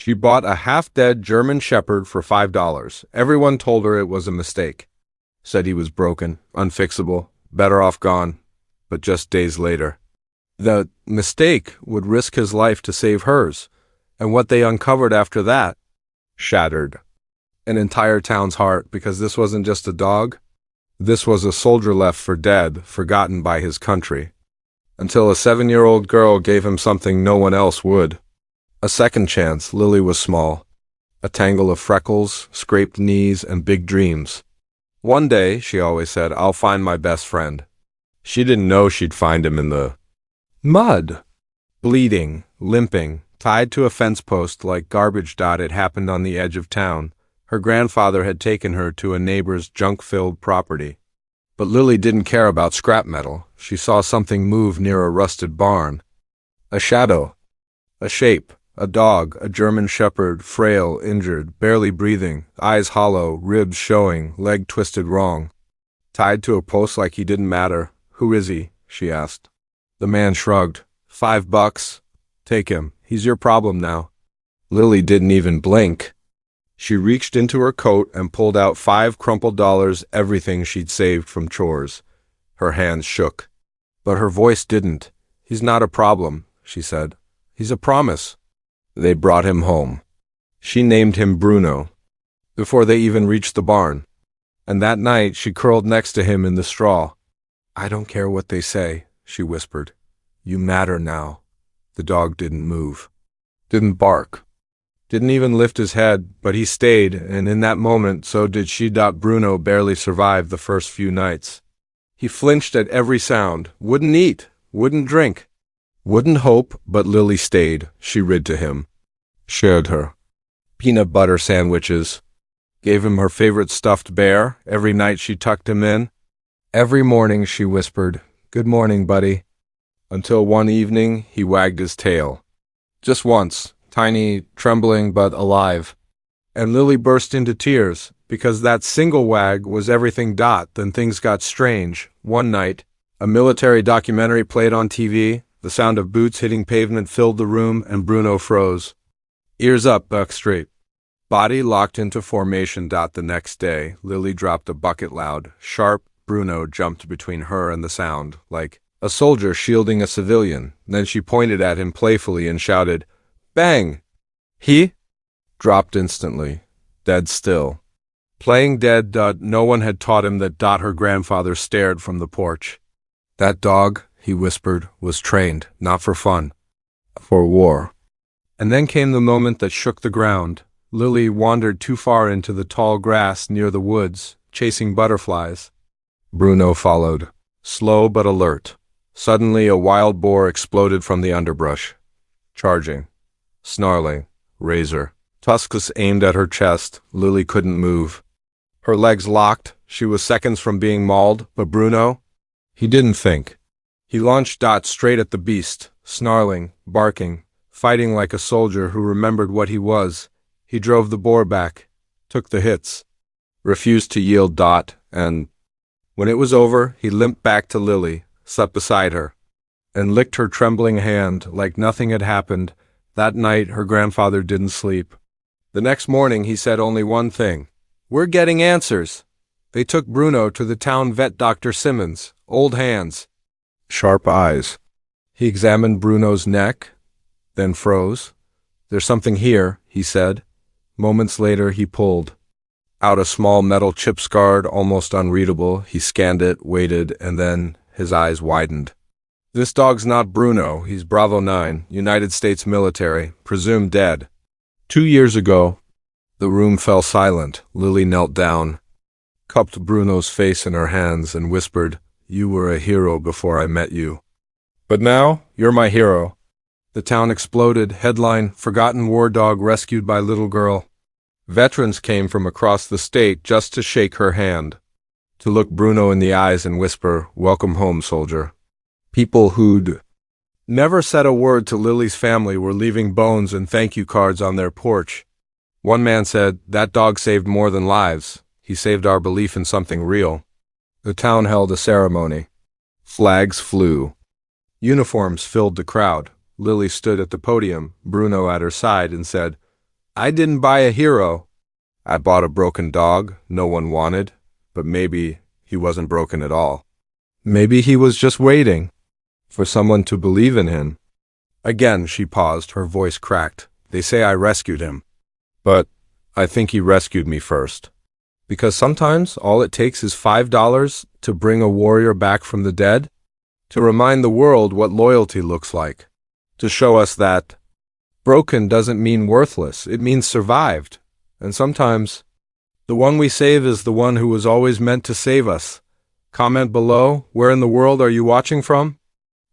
She bought a half-dead German Shepherd for $5. Everyone told her it was a mistake. Said he was broken, unfixable, better off gone. But just days later, the mistake would risk his life to save hers, and what they uncovered after that shattered an entire town's heart, because this wasn't just a dog. This was a soldier left for dead, forgotten by his country, until a 7-year-old girl gave him something no one else would. A second chance. Lily was small, a tangle of freckles, scraped knees, and big dreams. One day, she always said, I'll find my best friend. She didn't know she'd find him in the mud, bleeding, limping, tied to a fence post like garbage. It happened on the edge of town. Her grandfather had taken her to a neighbor's junk-filled property. But Lily didn't care about scrap metal. She saw something move near a rusted barn. A shadow. A shape. A dog. A German Shepherd, frail, injured, barely breathing, eyes hollow, ribs showing, leg twisted wrong. Tied to a post like he didn't matter. Who is he? She asked. The man shrugged. $5. Take him. He's your problem now. Lily didn't even blink. She reached into her coat and pulled out 5 crumpled dollars, everything she'd saved from chores. Her hands shook. But her voice didn't. He's not a problem, she said. He's a promise. They brought him home. She named him Bruno, before they even reached the barn. And that night she curled next to him in the straw. I don't care what they say, she whispered. You matter now. The dog didn't move. Didn't bark. Didn't even lift his head, but he stayed, and in that moment so did she. Bruno barely survived the first few nights. He flinched at every sound, wouldn't eat, wouldn't drink, wouldn't hope, but Lily stayed. She read to him, shared her peanut butter sandwiches, gave him her favorite stuffed bear. Every night she tucked him in. Every morning she whispered, "Good morning, buddy," until one evening he wagged his tail. Just once. Tiny, trembling, but alive. And Lily burst into tears, because that single wag was everything. Then things got strange. One night, a military documentary played on TV, the sound of boots hitting pavement filled the room, and Bruno froze. Ears up, back straight. Body locked into formation. The next day, Lily dropped a bucket loud, sharp. Bruno jumped between her and the sound, like a soldier shielding a civilian. Then she pointed at him playfully and shouted, "Bang!" He dropped instantly, dead still. Playing dead. No one had taught him that. Her grandfather stared from the porch. That dog, he whispered, was trained, not for fun, for war. And then came the moment that shook the ground. Lily wandered too far into the tall grass near the woods, chasing butterflies. Bruno followed, slow but alert. Suddenly a wild boar exploded from the underbrush, charging. Snarling, razor, tusks aimed at her chest. Lily couldn't move. Her legs locked. She was seconds from being mauled, but Bruno? He didn't think. He launched. Straight at the beast, snarling, barking, fighting like a soldier who remembered what he was. He drove the boar back, took the hits, refused to yield. And when it was over, he limped back to Lily, sat beside her, and licked her trembling hand like nothing had happened. That night, her grandfather didn't sleep. The next morning, he said only one thing. We're getting answers. They took Bruno to the town vet, Dr. Simmons. Old hands. Sharp eyes. He examined Bruno's neck, then froze. There's something here, he said. Moments later, he pulled out a small metal chip scarred, almost unreadable. He scanned it, waited, and then his eyes widened. This dog's not Bruno. He's Bravo 9, United States military, presumed dead. 2 years ago. The room fell silent. Lily knelt down, cupped Bruno's face in her hands, and whispered, "You were a hero before I met you. But now, you're my hero." The town exploded. Headline, "Forgotten War Dog Rescued by Little Girl." Veterans came from across the state just to shake her hand, to look Bruno in the eyes and whisper, "Welcome home, soldier." People who'd never said a word to Lily's family were leaving bones and thank you cards on their porch. One man said, "That dog saved more than lives. He saved our belief in something real." The town held a ceremony. Flags flew. Uniforms filled the crowd. Lily stood at the podium, Bruno at her side, and said, I didn't buy a hero. I bought a broken dog no one wanted, but maybe he wasn't broken at all. Maybe he was just waiting for someone to believe in him. Again, she paused, her voice cracked. They say I rescued him. But I think he rescued me first. Because sometimes all it takes is $5 to bring a warrior back from the dead, to remind the world what loyalty looks like, to show us that broken doesn't mean worthless, it means survived. And sometimes the one we save is the one who was always meant to save us. Comment below, where in the world are you watching from?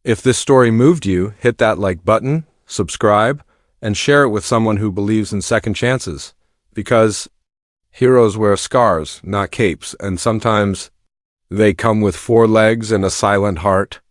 If this story moved you, hit that like button, subscribe, and share it with someone who believes in second chances. Because heroes wear scars, not capes, and sometimes they come with 4 legs and a silent heart.